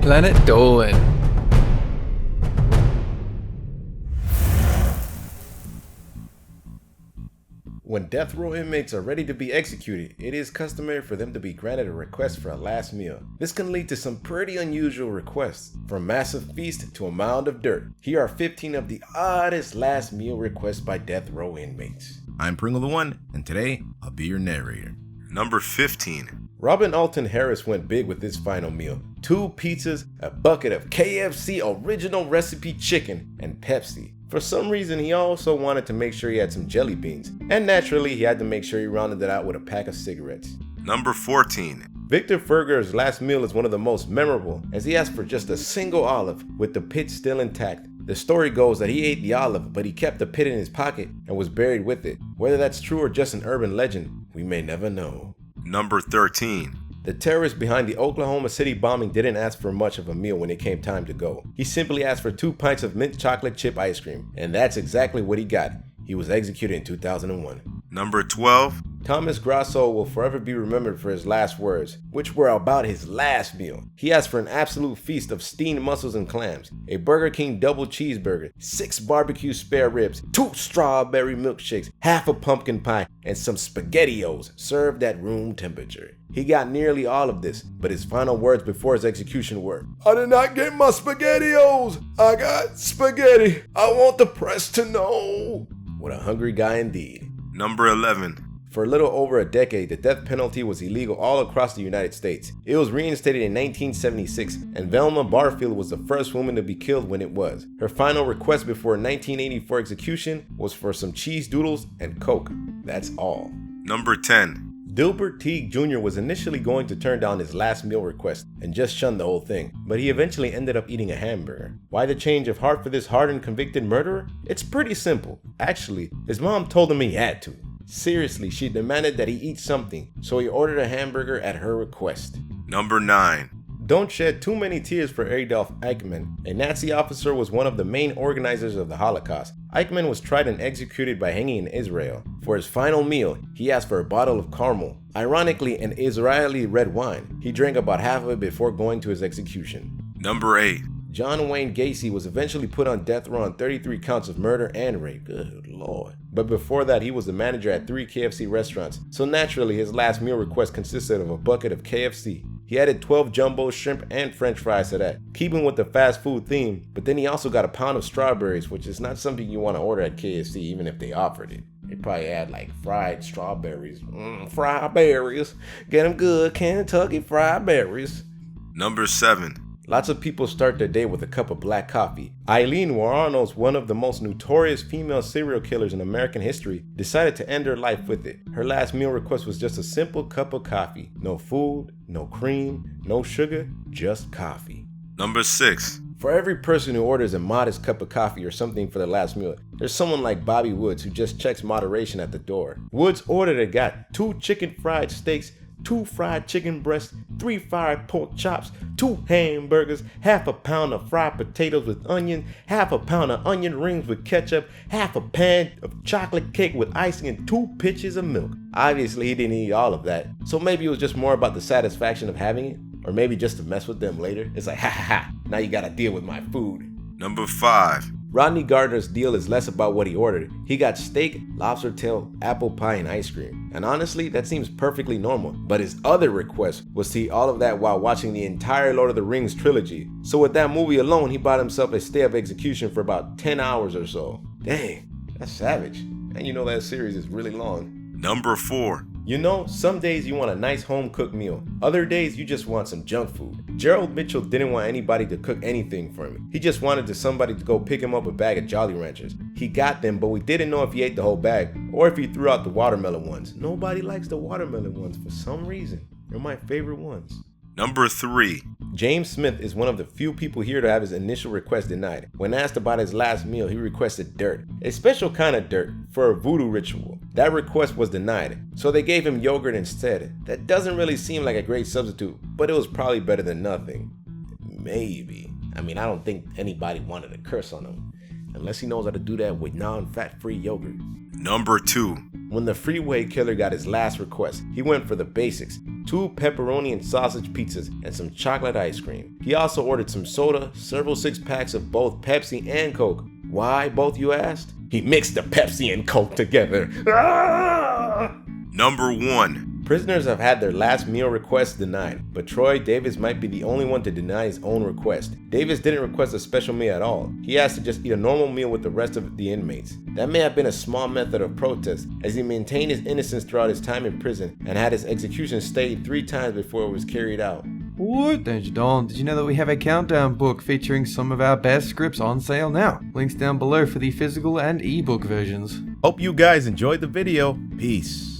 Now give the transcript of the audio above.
Planet Dolan. When death row inmates are ready to be executed, it is customary for them to be granted a request for a last meal. This can lead to some pretty unusual requests, from massive feast to a mound of dirt. Here are 15 of the oddest last meal requests by death row inmates. I'm Pringle the One, and today I'll be your narrator. Number 15. Robin Alton Harris went big with this final meal. 2 pizzas, a bucket of KFC original recipe chicken, and Pepsi. For some reason, he also wanted to make sure he had some jelly beans, and naturally, he had to make sure he rounded it out with a pack of cigarettes. Number 14. Victor Ferger's last meal is one of the most memorable, as he asked for just a single olive, with the pit still intact. The story goes that he ate the olive, but he kept the pit in his pocket and was buried with it. Whether that's true or just an urban legend, we may never know. Number 13. The terrorist behind the Oklahoma City bombing didn't ask for much of a meal when it came time to go. He simply asked for 2 pints of mint chocolate chip ice cream, and that's exactly what he got. He was executed in 2001. Number 12. Thomas Grasso will forever be remembered for his last words, which were about his last meal. He asked for an absolute feast of steamed mussels and clams, a Burger King double cheeseburger, 6 barbecue spare ribs, 2 strawberry milkshakes, half a pumpkin pie, and some SpaghettiOs served at room temperature. He got nearly all of this, but his final words before his execution were, "I did not get my SpaghettiOs! I got spaghetti! I want the press to know!" What a hungry guy indeed. Number 11. For a little over a decade, the death penalty was illegal all across the United States. It was reinstated in 1976, and Velma Barfield was the first woman to be killed when it was. Her final request before 1984 execution was for some cheese doodles and Coke. That's all. Number 10. Dilbert Teague Jr. was initially going to turn down his last meal request and just shun the whole thing, but he eventually ended up eating a hamburger. Why the change of heart for this hardened convicted murderer? It's pretty simple. Actually, his mom told him he had to. Seriously, she demanded that he eat something, so he ordered a hamburger at her request. Number 9. Don't shed too many tears for Adolf Eichmann. A Nazi officer was one of the main organizers of the Holocaust. Eichmann was tried and executed by hanging in Israel. For his final meal, he asked for a bottle of caramel, ironically an Israeli red wine. He drank about half of it before going to his execution. Number 8. John Wayne Gacy was eventually put on death row on 33 counts of murder and rape. Good lord. But before that, he was the manager at 3 KFC restaurants, so naturally his last meal request consisted of a bucket of KFC. He added 12 jumbo shrimp and french fries to that, keeping with the fast food theme, but then he also got a pound of strawberries, which is not something you want to order at KFC even if they offered it. They probably had like fried strawberries. Fried berries. Get them good, Kentucky fried berries. Number 7. Lots of people start their day with a cup of black coffee. Aileen Wuornos, one of the most notorious female serial killers in American history, decided to end her life with it. Her last meal request was just a simple cup of coffee. No food, no cream, no sugar, just coffee. Number 6. For every person who orders a modest cup of coffee or something for their last meal, there's someone like Bobby Woods who just checks moderation at the door. Woods ordered and got 2 chicken fried steaks, 2 fried chicken breasts, 3 fried pork chops, 2 hamburgers, half a pound of fried potatoes with onion, half a pound of onion rings with ketchup, half a pan of chocolate cake with icing, and 2 pitchers of milk. Obviously, he didn't eat all of that, so maybe it was just more about the satisfaction of having it, or maybe just to mess with them later. It's like, ha ha ha, now you gotta deal with my food. Number 5. Rodney Gardner's deal is less about what he ordered. He got steak, lobster tail, apple pie, and ice cream. And honestly, that seems perfectly normal. But his other request was to eat all of that while watching the entire Lord of the Rings trilogy. So with that movie alone, he bought himself a stay of execution for about 10 hours or so. Dang, that's savage. And you know that series is really long. Number 4. You know, some days you want a nice home-cooked meal. Other days you just want some junk food. Gerald Mitchell didn't want anybody to cook anything for him. He just wanted somebody to go pick him up a bag of Jolly Ranchers. He got them, but we didn't know if he ate the whole bag or if he threw out the watermelon ones. Nobody likes the watermelon ones for some reason. They're my favorite ones. Number 3. James Smith is one of the few people here to have his initial request denied. When asked about his last meal, he requested dirt, a special kind of dirt for a voodoo ritual. That request was denied, so they gave him yogurt instead. That doesn't really seem like a great substitute, but it was probably better than nothing. Maybe. I mean, I don't think anybody wanted to curse on him, unless he knows how to do that with non-fat-free yogurt. Number 2. When the Freeway Killer got his last request, he went for the basics: 2 pepperoni and sausage pizzas and some chocolate ice cream. He also ordered some soda, several 6-packs of both Pepsi and Coke. Why, both you asked? He mixed the Pepsi and Coke together. Number 1. Prisoners have had their last meal requests denied, but Troy Davis might be the only one to deny his own request. Davis didn't request a special meal at all. He asked to just eat a normal meal with the rest of the inmates. That may have been a small method of protest, as he maintained his innocence throughout his time in prison and had his execution stayed 3 times before it was carried out. What? Don't you, Don? Did you know that we have a countdown book featuring some of our best scripts on sale now? Links down below for the physical and ebook versions. Hope you guys enjoyed the video. Peace.